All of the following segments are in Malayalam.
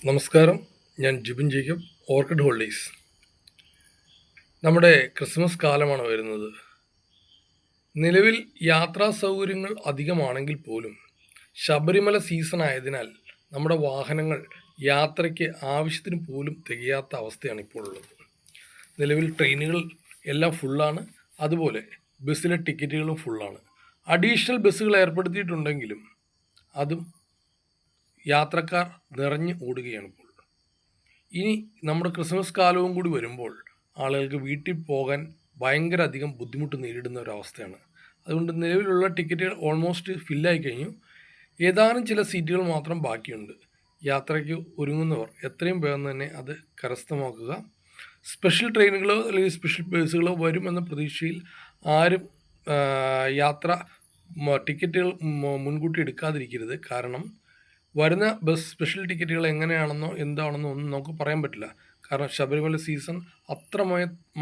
നമസ്കാരം. ഞാൻ ജിബിൻ ജേക്കബ്, ഓർക്കിഡ് ഹോളിഡേയ്സ്. നമ്മുടെ ക്രിസ്മസ് കാലമാണ് വരുന്നത്. നിലവിൽ യാത്രാ സൗകര്യങ്ങൾ അധികമാണെങ്കിൽ പോലും ശബരിമല സീസൺ ആയതിനാൽ നമ്മുടെ വാഹനങ്ങൾ യാത്രയ്ക്ക് ആവശ്യത്തിന് പോലും തികയാത്ത അവസ്ഥയാണ് ഇപ്പോൾ ഉള്ളത്. നിലവിൽ ട്രെയിനുകൾ എല്ലാം ഫുള്ളാണ്, അതുപോലെ ബസ്സിലെ ടിക്കറ്റുകളും ഫുള്ളാണ്. അഡീഷണൽ ബസ്സുകൾ ഏർപ്പെടുത്തിയിട്ടുണ്ടെങ്കിലും അതും യാത്രക്കാർ നിറഞ്ഞു ഓടുകയാണ് ഇപ്പോൾ. ഇനി നമ്മുടെ ക്രിസ്മസ് കാലവും കൂടി വരുമ്പോൾ ആളുകൾക്ക് വീട്ടിൽ പോകാൻ ഭയങ്കര അധികം ബുദ്ധിമുട്ട് നേരിടുന്ന ഒരവസ്ഥയാണ്. അതുകൊണ്ട് നിലവിലുള്ള ടിക്കറ്റുകൾ ഓൾമോസ്റ്റ് ഫില്ലായി കഴിഞ്ഞു. ഏതാനും ചില സീറ്റുകൾ മാത്രം ബാക്കിയുണ്ട്. യാത്രയ്ക്ക് ഒരുങ്ങുന്നവർ എത്രയും വേഗം തന്നെ അത് കരസ്ഥമാക്കുക. സ്പെഷ്യൽ ട്രെയിനുകളോ അല്ലെങ്കിൽ സ്പെഷ്യൽ ബസ്സുകളോ വരുമെന്ന പ്രതീക്ഷയിൽ ആരും യാത്ര ടിക്കറ്റുകൾ മുൻകൂട്ടി എടുക്കാതിരിക്കരുത്. കാരണം വരുന്ന ബസ് സ്പെഷ്യൽ ടിക്കറ്റുകൾ എങ്ങനെയാണെന്നോ എന്താണെന്നോ ഒന്നും നമുക്ക് പറയാൻ പറ്റില്ല. കാരണം ശബരിമല സീസൺ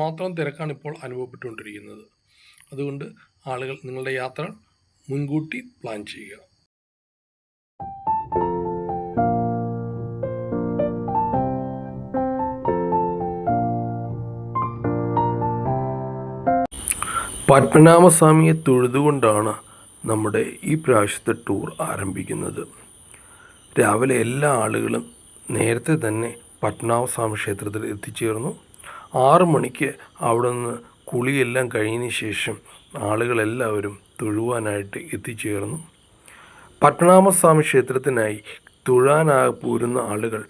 മാത്രം തിരക്കാണ് ഇപ്പോൾ അനുഭവപ്പെട്ടുകൊണ്ടിരിക്കുന്നത്. അതുകൊണ്ട് ആളുകൾ നിങ്ങളുടെ യാത്ര മുൻകൂട്ടി പ്ലാൻ ചെയ്യുക. പത്മനാഭസ്വാമിയെ തൊഴുതുകൊണ്ടാണ് നമ്മുടെ ഈ പ്രാവശ്യത്തെ ടൂർ ആരംഭിക്കുന്നത്. രാവിലെ എല്ലാ ആളുകളും നേരത്തെ തന്നെ പത്മനാഭസ്വാമി ക്ഷേത്രത്തിൽ എത്തിച്ചേർന്നു. 6 മണിക്ക് അവിടെ നിന്ന് കുളിയെല്ലാം കഴിഞ്ഞതിന് ശേഷം ആളുകളെല്ലാവരും തൊഴുവാനായിട്ട് എത്തിച്ചേർന്നു. പത്മനാഭസ്വാമി ക്ഷേത്രത്തിനായി പോരുന്ന ആളുകൾ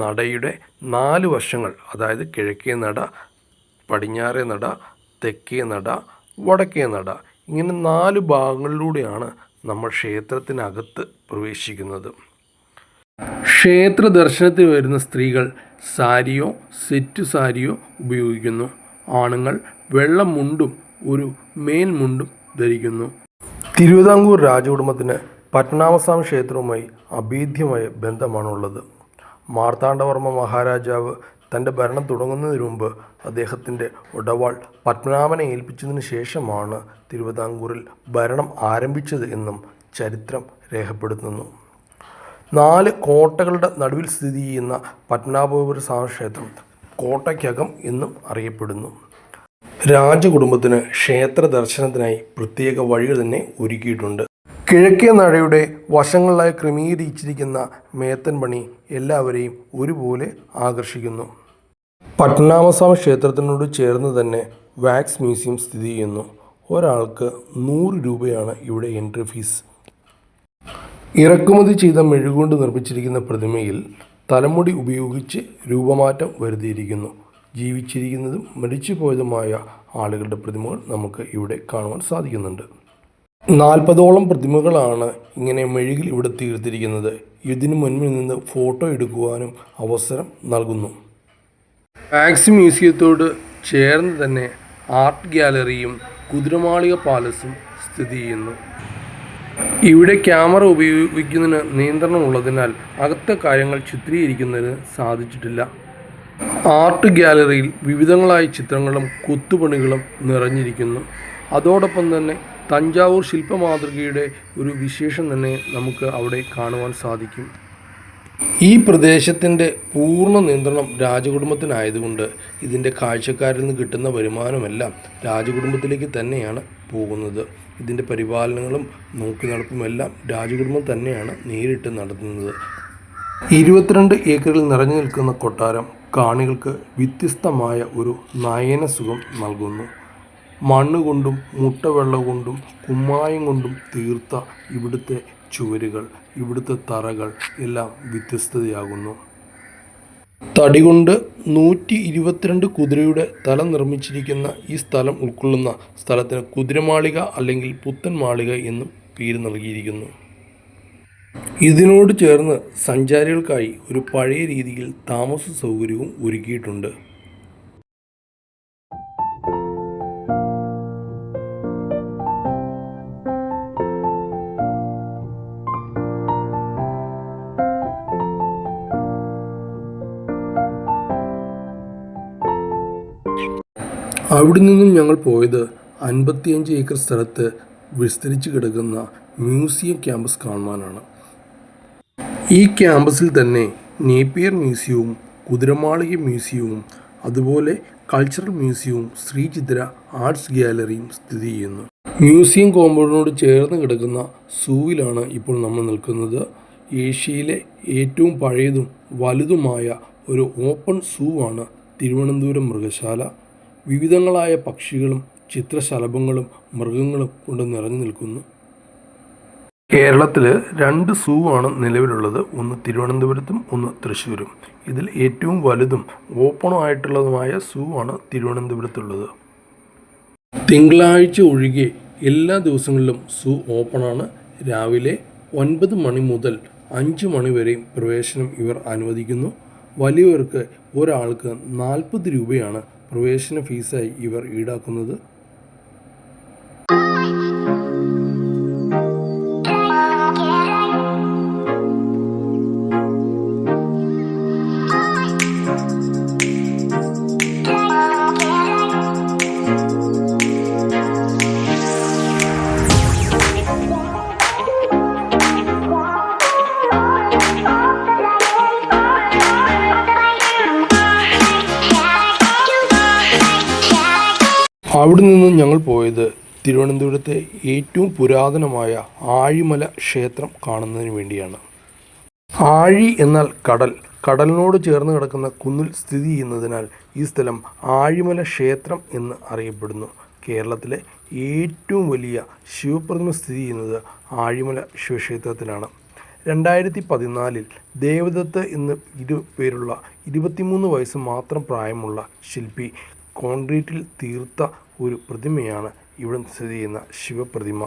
നടയുടെ 4 വശങ്ങൾ, അതായത് കിഴക്കേ നട, പടിഞ്ഞാറേ നട, തെക്കേ നട, വടക്കേ നട, ഇങ്ങനെ 4 ഭാഗങ്ങളിലൂടെയാണ് നമ്മൾ ക്ഷേത്രത്തിനകത്ത് പ്രവേശിക്കുന്നത്. ക്ഷേത്ര ദർശനത്തിന് വരുന്ന സ്ത്രീകൾ സാരിയോ സെറ്റ് സാരിയോ ഉപയോഗിക്കുന്നു. ആണുങ്ങൾ വെള്ള മുണ്ടും ഒരു മേൽമുണ്ടും ധരിക്കുന്നു. തിരുവിതാംകൂർ രാജകുടുംബത്തിന് പത്മനാഭസ്വാമി ക്ഷേത്രവുമായി അഭേദ്യമായ ബന്ധമാണുള്ളത്. മാർത്താണ്ഡവർമ്മ മഹാരാജാവ് തൻ്റെ ഭരണം തുടങ്ങുന്നതിന് മുമ്പ് അദ്ദേഹത്തിൻ്റെ ഉടവാൾ പത്മനാഭനെ ഏൽപ്പിച്ചതിന് ശേഷമാണ് തിരുവിതാംകൂറിൽ ഭരണം ആരംഭിച്ചത് എന്നും ചരിത്രം രേഖപ്പെടുത്തുന്നു. 4 കോട്ടകളുടെ നടുവിൽ സ്ഥിതി ചെയ്യുന്ന പത്മനാഭസ്വാമി ക്ഷേത്രം കോട്ടയ്ക്കകം എന്നും അറിയപ്പെടുന്നു. രാജകുടുംബത്തിന് ക്ഷേത്ര ദർശനത്തിനായി പ്രത്യേക വഴികൾ തന്നെ ഒരുക്കിയിട്ടുണ്ട്. കിഴക്കേ നടയുടെ വശങ്ങളിലായി ക്രമീകരിച്ചിരിക്കുന്ന മേത്തൻ പണി എല്ലാവരെയും ഒരുപോലെ ആകർഷിക്കുന്നു. പത്മനാഭസ്വാമി ക്ഷേത്രത്തിനോട് ചേർന്ന് തന്നെ വാക്സ് മ്യൂസിയം സ്ഥിതി ചെയ്യുന്നു. ഒരാൾക്ക് 100 രൂപയാണ് ഇവിടെ എൻട്രി ഫീസ്. ഇറക്കുമതി ചെയ്ത മെഴുകുകൊണ്ട് നിർമ്മിച്ചിരിക്കുന്ന പ്രതിമയിൽ തലമുടി ഉപയോഗിച്ച് രൂപമാറ്റം വരുത്തിയിരിക്കുന്നു. ജീവിച്ചിരിക്കുന്നതും മരിച്ചുപോയതുമായ ആളുകളുടെ പ്രതിമകൾ നമുക്ക് ഇവിടെ കാണുവാൻ സാധിക്കുന്നുണ്ട്. 40ഓളം പ്രതിമകളാണ് ഇങ്ങനെ മെഴുകിൽ ഇവിടെ തീർത്തിരിക്കുന്നത്. ഇതിനു മുൻപിൽ നിന്ന് ഫോട്ടോ എടുക്കുവാനും അവസരം നൽകുന്നു. വാക്സ് മ്യൂസിയത്തോട് ചേർന്ന് തന്നെ ആർട്ട് ഗ്യാലറിയും കുതിരമാളിക പാലസും സ്ഥിതി ചെയ്യുന്നു. ഇവിടെ ക്യാമറ ഉപയോഗിക്കുന്നതിന് നിയന്ത്രണമുള്ളതിനാൽ അകത്തെ കാര്യങ്ങൾ ചിത്രീകരിക്കുന്നതിന് സാധിച്ചിട്ടില്ല. ആർട്ട് ഗ്യാലറിയിൽ വിവിധങ്ങളായ ചിത്രങ്ങളും കൊത്തുപണികളും നിറഞ്ഞിരിക്കുന്നു. അതോടൊപ്പം തന്നെ തഞ്ചാവൂർ ശില്പമാതൃകയുടെ ഒരു വിശേഷം തന്നെ നമുക്ക് അവിടെ കാണുവാൻ സാധിക്കും. ഈ പ്രദേശത്തിൻ്റെ പൂർണ്ണ നിയന്ത്രണം രാജകുടുംബത്തിനായതുകൊണ്ട് ഇതിൻ്റെ കാഴ്ചക്കാരിൽ നിന്ന് കിട്ടുന്ന വരുമാനമെല്ലാം രാജകുടുംബത്തിലേക്ക് തന്നെയാണ് പോകുന്നത്. ഇതിൻ്റെ പരിപാലനങ്ങളും നോക്കി നടപ്പുമെല്ലാം രാജകുടുംബം തന്നെയാണ് നേരിട്ട് നടത്തുന്നത്. 22 ഏക്കറിൽ നിറഞ്ഞു നിൽക്കുന്ന കൊട്ടാരം കാണികൾക്ക് വ്യത്യസ്തമായ ഒരു നയന സുഖം നൽകുന്നു. മണ്ണുകൊണ്ടും മുട്ടവെള്ളം കൊണ്ടും കുമ്മായം കൊണ്ടും തീർത്ത ഇവിടുത്തെ ചുവരുകൾ, ഇവിടുത്തെ തറകൾ എല്ലാം വ്യത്യസ്തതയാകുന്നു. തടികൊണ്ട് 122 കുതിരയുടെ തല നിർമ്മിച്ചിരിക്കുന്ന ഈ സ്ഥലം ഉൾക്കൊള്ളുന്ന സ്ഥലത്തിന് കുതിരമാളിക അല്ലെങ്കിൽ പുത്തൻ മാളിക എന്നും പേര് നൽകിയിരിക്കുന്നു. ഇതിനോട് ചേർന്ന് സഞ്ചാരികൾക്കായി ഒരു പഴയ രീതിയിൽ താമസ സൗകര്യവും ഒരുക്കിയിട്ടുണ്ട്. അവിടെ നിന്നും ഞങ്ങൾ പോയത് 55 ഏക്കർ സ്ഥലത്ത് വിസ്തരിച്ച് കിടക്കുന്ന മ്യൂസിയം ക്യാമ്പസ് കാണുവാനാണ്. ഈ ക്യാമ്പസിൽ തന്നെ നേപ്പിയർ മ്യൂസിയവും കുതിരമാളിക മ്യൂസിയവും അതുപോലെ കൾച്ചറൽ മ്യൂസിയവും ശ്രീചിത്ര ആർട്സ് ഗ്യാലറിയും സ്ഥിതി ചെയ്യുന്നു. മ്യൂസിയം കോമ്പൗണ്ടിനോട് ചേർന്ന് കിടക്കുന്ന സൂവിലാണ് ഇപ്പോൾ നമ്മൾ നിൽക്കുന്നത്. ഏഷ്യയിലെ ഏറ്റവും പഴയതും വലുതുമായ ഒരു ഓപ്പൺ സൂ ആണ് തിരുവനന്തപുരം മൃഗശാല. വിവിധങ്ങളായ പക്ഷികളും ചിത്രശലഭങ്ങളും മൃഗങ്ങളും കൊണ്ട് നിറഞ്ഞു നിൽക്കുന്നു. കേരളത്തിൽ 2 സൂ ആണ് നിലവിലുള്ളത്. ഒന്ന് തിരുവനന്തപുരത്തും ഒന്ന് തൃശ്ശൂരും. ഇതിൽ ഏറ്റവും വലുതും ഓപ്പണും ആയിട്ടുള്ളതുമായ സൂ ആണ് തിരുവനന്തപുരത്തുള്ളത്. തിങ്കളാഴ്ച ഒഴികെ എല്ലാ ദിവസങ്ങളിലും സൂ ഓപ്പണാണ്. രാവിലെ 9 മണി മുതൽ 5 മണി വരെയും പ്രവേശനം ഇവർ അനുവദിക്കുന്നു. വലിയവർക്ക് ഒരാൾക്ക് 40 രൂപയാണ് പ്രവേശന ഫീസായി ഇവർ ഈടാക്കുന്നത്. അവിടെ നിന്നും ഞങ്ങൾ പോയത് തിരുവനന്തപുരത്തെ ഏറ്റവും പുരാതനമായ ആഴിമല ക്ഷേത്രം കാണുന്നതിന് വേണ്ടിയാണ്. ആഴി എന്നാൽ കടൽ. കടലിനോട് ചേർന്ന് കിടക്കുന്ന കുന്നിൽ സ്ഥിതി ചെയ്യുന്നതിനാൽ ഈ സ്ഥലം ആഴിമല ക്ഷേത്രം എന്ന് അറിയപ്പെടുന്നു. കേരളത്തിലെ ഏറ്റവും വലിയ ശിവപ്രതിമ സ്ഥിതി ചെയ്യുന്നത് ആഴിമല ശിവക്ഷേത്രത്തിലാണ്. 2014 ദേവദത്ത് എന്ന് പേരുള്ള 23 വയസ്സ് മാത്രം പ്രായമുള്ള ശില്പി കോൺക്രീറ്റിൽ തീർത്ത ഒരു പ്രതിമയാണ് ഇവിടെ സ്ഥിതി ചെയ്യുന്ന ശിവപ്രതിമ.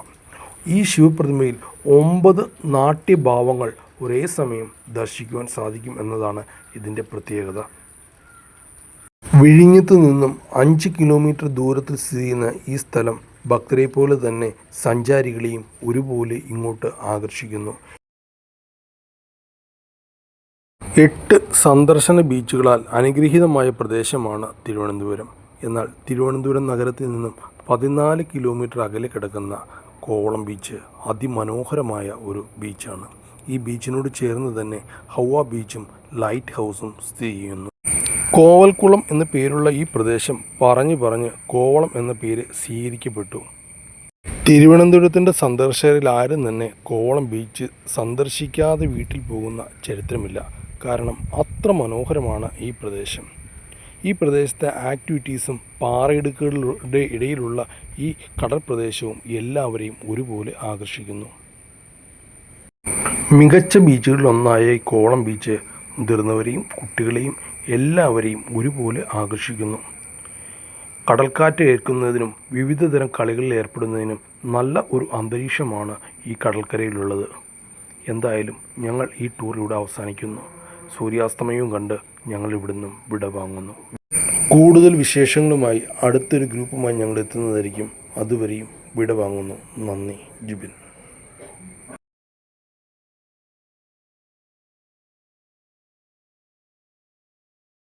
ഈ ശിവപ്രതിമയിൽ 9 നാട്യഭാവങ്ങൾ ഒരേ സമയം ദർശിക്കുവാൻ സാധിക്കും എന്നതാണ് ഇതിൻ്റെ പ്രത്യേകത. വിഴിഞ്ഞത്ത് നിന്നും 5 കിലോമീറ്റർ ദൂരത്തിൽ സ്ഥിതി ചെയ്യുന്ന ഈ സ്ഥലം ഭക്തരെ പോലെ തന്നെ സഞ്ചാരികളെയും ഒരുപോലെ ഇങ്ങോട്ട് ആകർഷിക്കുന്നു. 8 സന്ദർശന ബീച്ചുകളാൽ അനുഗ്രഹീതമായ പ്രദേശമാണ് തിരുവനന്തപുരം. എന്നാൽ തിരുവനന്തപുരം നഗരത്തിൽ നിന്നും 14 കിലോമീറ്റർ അകലെ കിടക്കുന്ന കോവളം ബീച്ച് അതിമനോഹരമായ ഒരു ബീച്ചാണ്. ഈ ബീച്ചിനോട് ചേർന്ന് തന്നെ ഹൗവ ബീച്ചും ലൈറ്റ് ഹൗസും സ്ഥിതി ചെയ്യുന്നു. കോവൽക്കുളം എന്ന പേരുള്ള ഈ പ്രദേശം പറഞ്ഞ് കോവളം എന്ന പേര് സ്വീകരിക്കപ്പെട്ടു. തിരുവനന്തപുരത്തിൻ്റെ സന്ദർശകരിൽ ആരും തന്നെ കോവളം ബീച്ച് സന്ദർശിക്കാതെ വീട്ടിൽ പോകുന്ന ചരിത്രമില്ല. കാരണം അത്ര മനോഹരമാണ് ഈ പ്രദേശം. ഈ പ്രദേശത്തെ ആക്ടിവിറ്റീസും പാറയിടുക്കുകളുടെ ഇടയിലുള്ള ഈ കടൽ പ്രദേശവും എല്ലാവരെയും ഒരുപോലെ ആകർഷിക്കുന്നു. മികച്ച ബീച്ചുകളിലൊന്നായ ഈ കോവളം ബീച്ച് മുതിർന്നവരെയും കുട്ടികളെയും എല്ലാവരെയും ഒരുപോലെ ആകർഷിക്കുന്നു. കടൽക്കാറ്റ് ഏൽക്കുന്നതിനും വിവിധ തരം കളികളിൽ ഏർപ്പെടുന്നതിനും നല്ല ഒരു അന്തരീക്ഷമാണ് ഈ കടൽക്കരയിലുള്ളത്. എന്തായാലും ഞങ്ങൾ ഈ ടൂർ ഇവിടെ അവസാനിക്കുന്നു. സൂര്യാസ്തമയവും കണ്ട് ഞങ്ങൾ ഇവിടുന്ന് വിട വാങ്ങുന്നു. കൂടുതൽ വിശേഷങ്ങളുമായി അടുത്തൊരു ഗ്രൂപ്പുമായി ഞങ്ങൾ എത്തുന്നതായിരിക്കും. അതുവരെയും വിട വാങ്ങുന്നു. നന്ദി. ജിബിൻ.